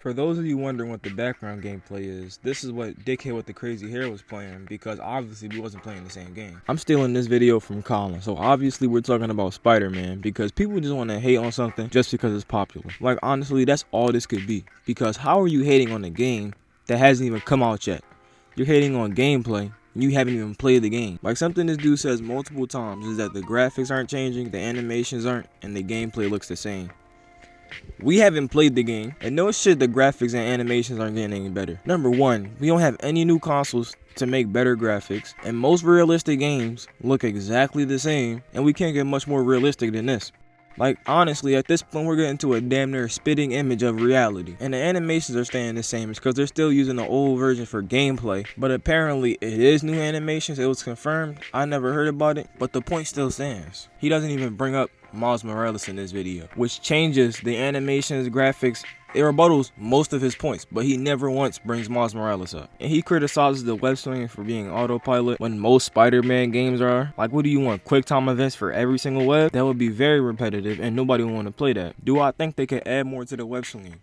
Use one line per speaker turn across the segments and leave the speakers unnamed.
For those of you wondering what the background gameplay is, this is what Dickhead with the crazy hair was playing, because obviously we wasn't playing the same game. I'm stealing this video from Colin, so obviously we're talking about Spider-Man, because people just want to hate on something just because it's popular. Like, honestly, that's all this could be. Because how are you hating on a game that hasn't even come out yet? You're hating on gameplay, and you haven't even played the game. Like, something this dude says multiple times is that the graphics aren't changing, the animations aren't, and the gameplay looks the same. We haven't played the game, and no shit, the graphics and animations aren't getting any better. Number one, we don't have any new consoles to make better graphics, and most realistic games look exactly the same, and we can't get much more realistic than this. Like, honestly, at this point, we're getting to a damn near spitting image of reality. And the animations are staying the same. It's because they're still using the old version for gameplay. But apparently, it is new animations. It was confirmed. I never heard about it. But the point still stands. He doesn't even bring up Miles Morales in this video, which changes the animations, graphics. It rebuttals most of his points, but he never once brings Miles Morales up. And he criticizes the web swinging for being autopilot when most Spider-Man games are. Like, what do you want? Quick time events for every single web? That would be very repetitive and nobody would want to play that. Do I think they could add more to the web swinging?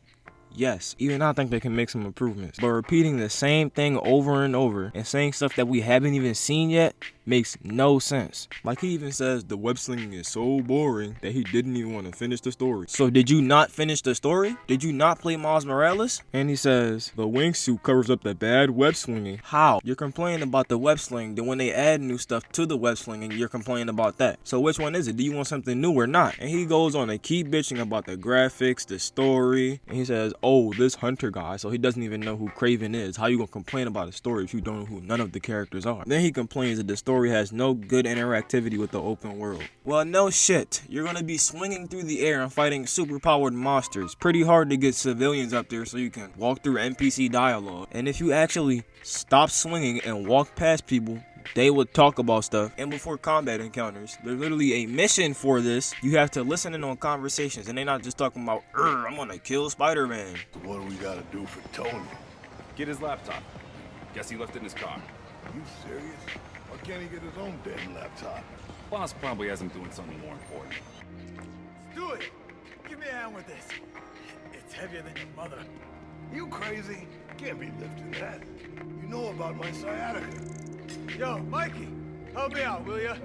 Yes, even I think they can make some improvements. But repeating the same thing over and over and saying stuff that we haven't even seen yet makes no sense. Like, he even says the web slinging is so boring that he didn't even want to finish the story. So did you not finish the story? Did you not play Miles Morales? And he says the wingsuit covers up the bad web swinging. How? You're complaining about the web sling, then when they add new stuff to the web slinging, you're complaining about that. So which one is it? Do you want something new or not? And he goes on to keep bitching about the graphics, the story, and he says, oh, this Hunter guy, so he doesn't even know who Craven is. How you gonna complain about a story if you don't know who none of the characters are? Then he complains that the story has no good interactivity with the open world. Well, no shit. You're gonna be swinging through the air and fighting super-powered monsters. Pretty hard to get civilians up there so you can walk through NPC dialogue. And if you actually stop swinging and walk past people, they would talk about stuff. And before combat encounters, there's literally a mission for this. You have to listen in on conversations, and they're not just talking about, I'm gonna kill Spider-Man.
What do we gotta do for Tony?
Get his laptop. Guess he left it in his car.
Are you serious? Why can't he get his own damn laptop?
Boss probably has him doing something more important.
Stewie, give me a hand with this. It's heavier than your mother.
You crazy? Can't be lifting that. You know about my sciatica.
Yo, Mikey, help me out, will ya?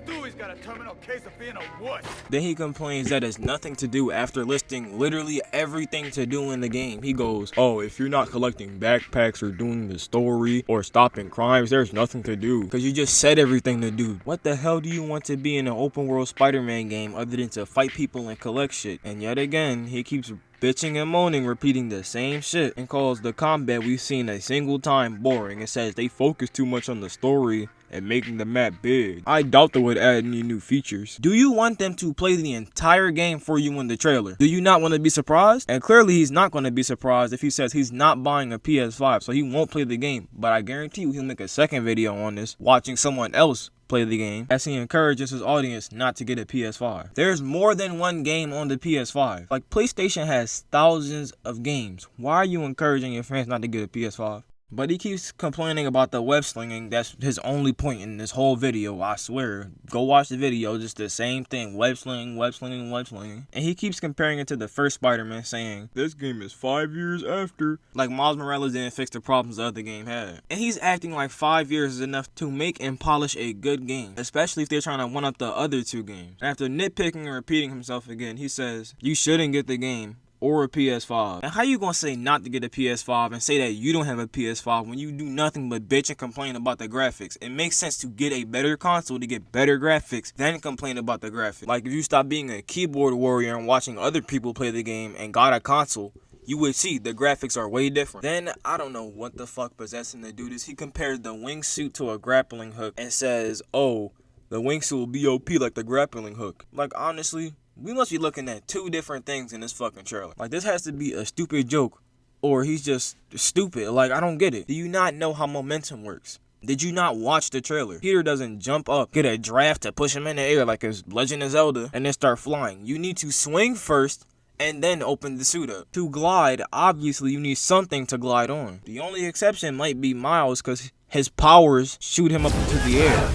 Stewie's got a terminal case of being a wuss.
Then he complains that has nothing to do after listing literally everything to do in the game. He goes, oh, if you're not collecting backpacks or doing the story or stopping crimes, there's nothing to do. Because you just said everything to do. What the hell do you want to be in an open world Spider-Man game other than to fight people and collect shit? And yet again, he keeps bitching and moaning, repeating the same shit, and calls the combat we've seen a single time boring and says they focus too much on the story and making the map big. I doubt they would add any new features. Do you want them to play the entire game for you in the trailer? Do you not want to be surprised? And clearly he's not going to be surprised if he says he's not buying a PS5, so he won't play the game. But I guarantee you he'll make a second video on this, watching someone else play the game, as he encourages his audience not to get a PS5. There's more than one game on the PS5. Like, PlayStation has thousands of games. Why are you encouraging your fans not to get a PS5? But he keeps complaining about the web slinging. That's his only point in this whole video, I swear. Go watch the video, just the same thing. Web slinging, web slinging, web slinging. And he keeps comparing it to the first Spider-Man, saying, this game is 5 years after. Like Miles Morales didn't fix the problems the other game had. And he's acting like 5 years is enough to make and polish a good game, especially if they're trying to one up the other two games. And after nitpicking and repeating himself again, he says, you shouldn't get the game or a PS5. And how you gonna say not to get a PS5 and say that you don't have a PS5 when you do nothing but bitch and complain about the graphics? It makes sense to get a better console to get better graphics than complain about the graphics. Like, if you stop being a keyboard warrior and watching other people play the game and got a console, you would see the graphics are way different. Then, I don't know what the fuck possessed him to do this. He compared the wingsuit to a grappling hook and says, oh, the wingsuit will be OP like the grappling hook. Like, honestly, we must be looking at two different things in this fucking trailer. Like, this has to be a stupid joke, or he's just stupid. Like, I don't get it. Do you not know how momentum works? Did you not watch the trailer? Peter doesn't jump up, get a draft to push him in the air like it's Legend of Zelda, and then start flying. You need to swing first, and then open the suit up. To glide, obviously you need something to glide on. The only exception might be Miles, because his powers shoot him up into the air.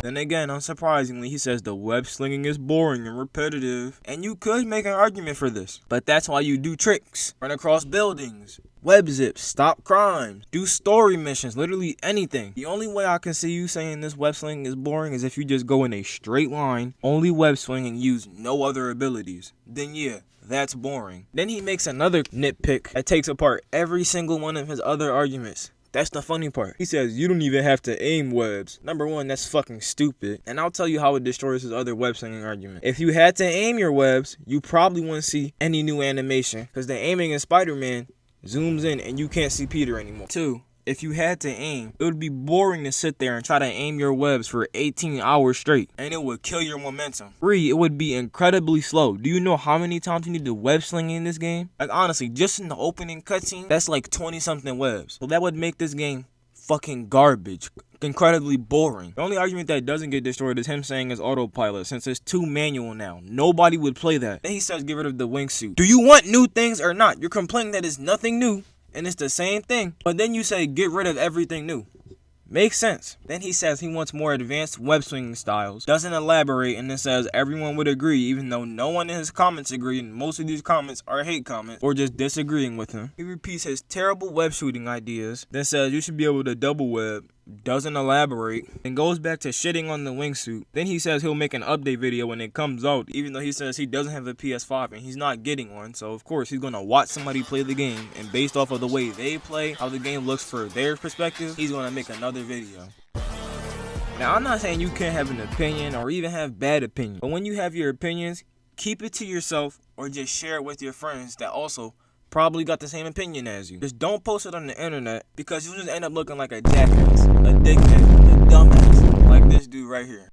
Then again, unsurprisingly, he says the web slinging is boring and repetitive. And you could make an argument for this, but that's why you do tricks, run across buildings, web zips, stop crimes, do story missions, literally anything. The only way I can see you saying this web slinging is boring is if you just go in a straight line, only web swing and use no other abilities. Then yeah, that's boring. Then he makes another nitpick that takes apart every single one of his other arguments. That's the funny part. He says you don't even have to aim webs. Number one, that's fucking stupid. And I'll tell you how it destroys his other web slinging argument. If you had to aim your webs, you probably wouldn't see any new animation, because the aiming in Spider-Man zooms in and you can't see Peter anymore. 2, if you had to aim, it would be boring to sit there and try to aim your webs for 18 hours straight, and it would kill your momentum. 3, it would be incredibly slow. Do you know how many times you need to web sling in this game? Like honestly, just in the opening cutscene, that's like 20 something webs. So that would make this game fucking garbage, incredibly boring. The only argument that doesn't get destroyed is him saying it's autopilot, since it's too manual now. Nobody would play that. Then he says get rid of the wingsuit. Do you want new things or not? You're complaining that it's nothing new and it's the same thing, but then you say get rid of everything new. Makes sense. Then he says he wants more advanced web swinging styles, doesn't elaborate, and then says everyone would agree, even though no one in his comments agree, and most of these comments are hate comments or just disagreeing with him. He repeats his terrible web shooting ideas, then says you should be able to double web, doesn't elaborate, and goes back to shitting on the wingsuit. Then he says he'll make an update video when it comes out, even though he says he doesn't have a PS5 and he's not getting one, so of course he's gonna watch somebody play the game, and based off of the way they play, how the game looks for their perspective, he's gonna make another video. Now I'm not saying you can't have an opinion or even have bad opinions, but when you have your opinions, keep it to yourself or just share it with your friends that also probably got the same opinion as you. Just don't post it on the internet, because you'll just end up looking like a jackass, a dickhead, a dumbass, like this dude right here.